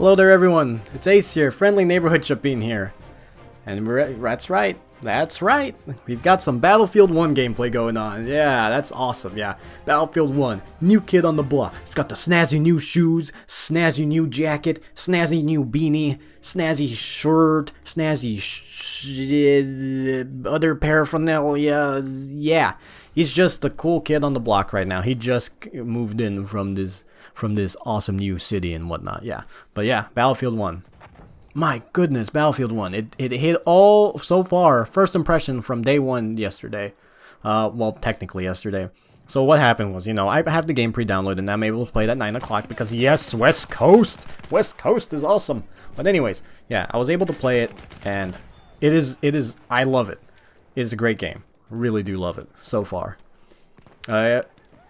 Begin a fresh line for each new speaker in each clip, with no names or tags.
Hello there everyone, it's Ace here, friendly neighborhood Chapin here. And that's right, we've got some Battlefield 1 gameplay going on. Yeah, that's awesome, yeah. Battlefield 1, new kid on the block. It's got the snazzy new shoes, snazzy new jacket, snazzy new beanie, snazzy shirt, snazzy other paraphernalia. Yeah, he's just the cool kid on the block right now. He just moved in from this awesome new city and whatnot. Yeah, but yeah, Battlefield 1. My goodness, Battlefield 1. It hit all so far. First impression from day one yesterday. Well, technically yesterday. So what happened was, I have the game pre-downloaded and I'm able to play it at 9 o'clock because yes, West Coast! West Coast is awesome! But anyways, yeah, I was able to play it and it is, I love it. It is a great game. Really do love it so far.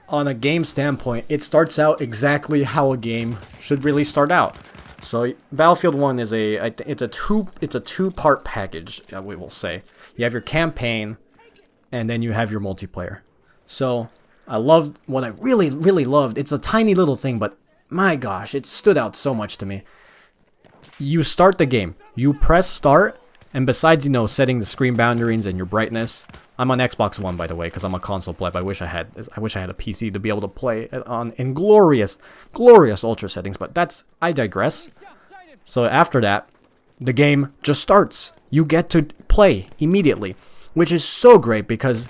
On a game standpoint, it starts out exactly how a game should really start out. So Battlefield 1 is a two-part package, we will say. You have your campaign, and then you have your multiplayer. So I loved what I really loved. It's a tiny little thing, but my gosh, it stood out so much to me. You start the game, you press start, and besides setting the screen boundaries and your brightness. I'm on Xbox One, by the way, because I'm a console pleb. I wish I had a PC to be able to play it in glorious ultra settings. But I digress. So after that, the game just starts. You get to play immediately, which is so great because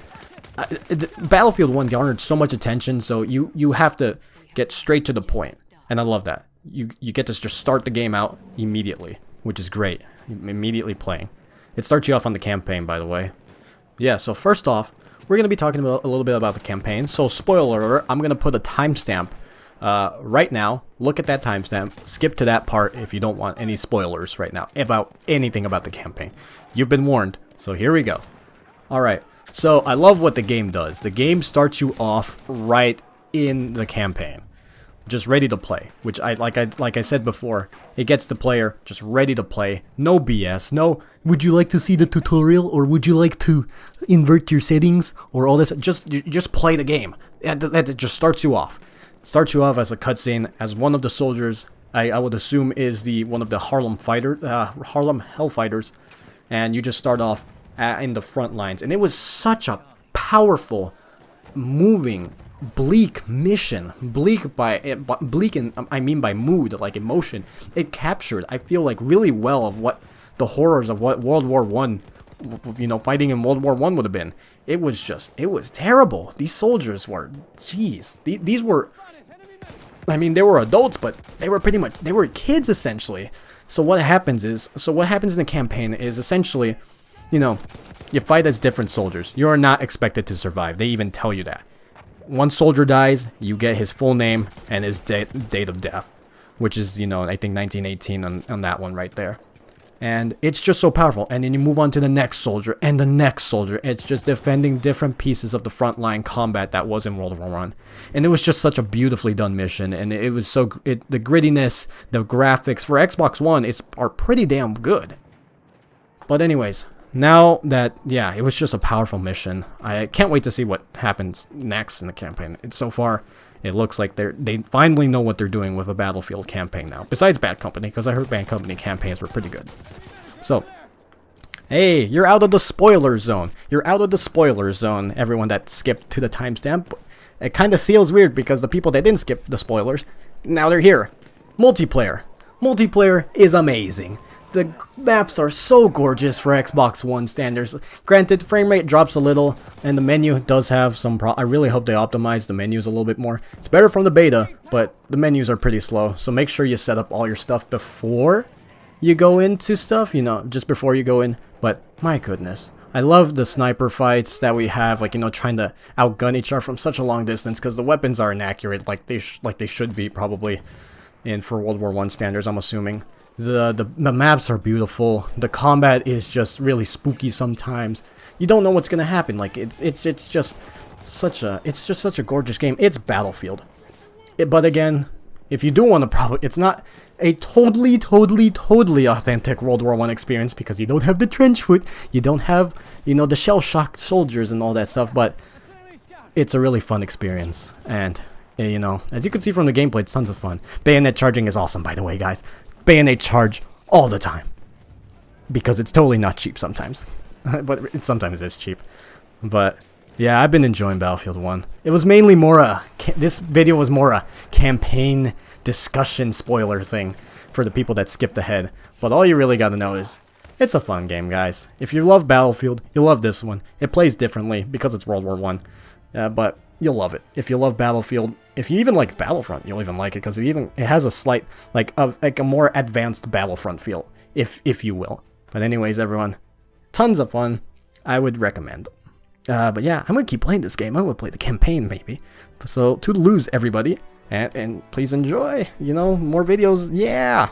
Battlefield 1 garnered so much attention. So you have to get straight to the point, and I love that. You get to just start the game out immediately, which is great. Immediately playing. It starts you off on the campaign, by the way. Yeah, so first off, we're going to be talking about a little bit about the campaign. So, spoiler alert, I'm going to put a timestamp right now. Look at that timestamp. Skip to that part if you don't want any spoilers right now about anything about the campaign. You've been warned, so here we go. Alright, so I love what the game does. The game starts you off right in the campaign. Just ready to play, which like I said before, it gets the player just ready to play. No BS, no would you like to see the tutorial or would you like to invert your settings or all this. Just play the game. That just starts you off. Starts you off as a cutscene as one of the soldiers. I would assume is one of the Harlem Hellfighters, and you just start off in the front lines. And it was such a powerful, moving, bleak mission. Bleak and I mean by mood, like emotion. It captured, I feel like, really well of what the horrors of what World War I, fighting in World War I would have been. It was terrible. These soldiers were, jeez, these were, I mean, they were adults, but they were kids essentially. So what happens in the campaign is essentially, you fight as different soldiers. You are not expected to survive. They even tell you that. One soldier dies, you get his full name and his date of death, which is, I think 1918 on that one right there. And it's just so powerful. And then you move on to the next soldier and the next soldier. It's just defending different pieces of the frontline combat that was in World War I. And it was just such a beautifully done mission. And it was the grittiness, the graphics for Xbox One are pretty damn good. But anyways, now that, yeah, it was just a powerful mission. I can't wait to see what happens next in the campaign. So far, it looks like they finally know what they're doing with a Battlefield campaign now. Besides Bad Company, because I heard Bad Company campaigns were pretty good. So, hey, you're out of the spoiler zone. You're out of the spoiler zone, everyone that skipped to the timestamp. It kind of feels weird because the people that didn't skip the spoilers, now they're here. Multiplayer. Multiplayer is amazing. The maps are so gorgeous for Xbox One standards. Granted, frame rate drops a little, and the menu does have some I really hope they optimize the menus a little bit more. It's better from the beta, but the menus are pretty slow, so make sure you set up all your stuff before you go into stuff, just before you go in. But my goodness, I love the sniper fights that we have, like, trying to outgun each other from such a long distance, because the weapons are inaccurate, like they should be probably for World War I standards, I'm assuming. The maps are beautiful. The combat is just really spooky sometimes. You don't know what's gonna happen. Like it's just such a gorgeous game. It's Battlefield. But again, if you do want to it's not a totally authentic World War I experience because you don't have the trench foot, you don't have the shell-shocked soldiers and all that stuff. But it's a really fun experience, and as you can see from the gameplay, it's tons of fun. Bayonet charging is awesome, by the way, guys. bayonet charge all the time. Because it's totally not cheap sometimes. But it sometimes is cheap. But yeah, I've been enjoying Battlefield 1. It was mainly more this video was more a campaign discussion spoiler thing for the people that skipped ahead. But all you really gotta know is, it's a fun game, guys. If you love Battlefield, you'll love this one. It plays differently because it's World War 1. But you'll love it. If you love Battlefield, if you even like Battlefront, you'll even like it because it has a slight, like a more advanced Battlefront feel, if you will. But anyways, everyone, tons of fun. I would recommend. But yeah, I'm gonna keep playing this game. I'm gonna play the campaign maybe. So toodaloo, everybody, and please enjoy. You know, more videos. Yeah.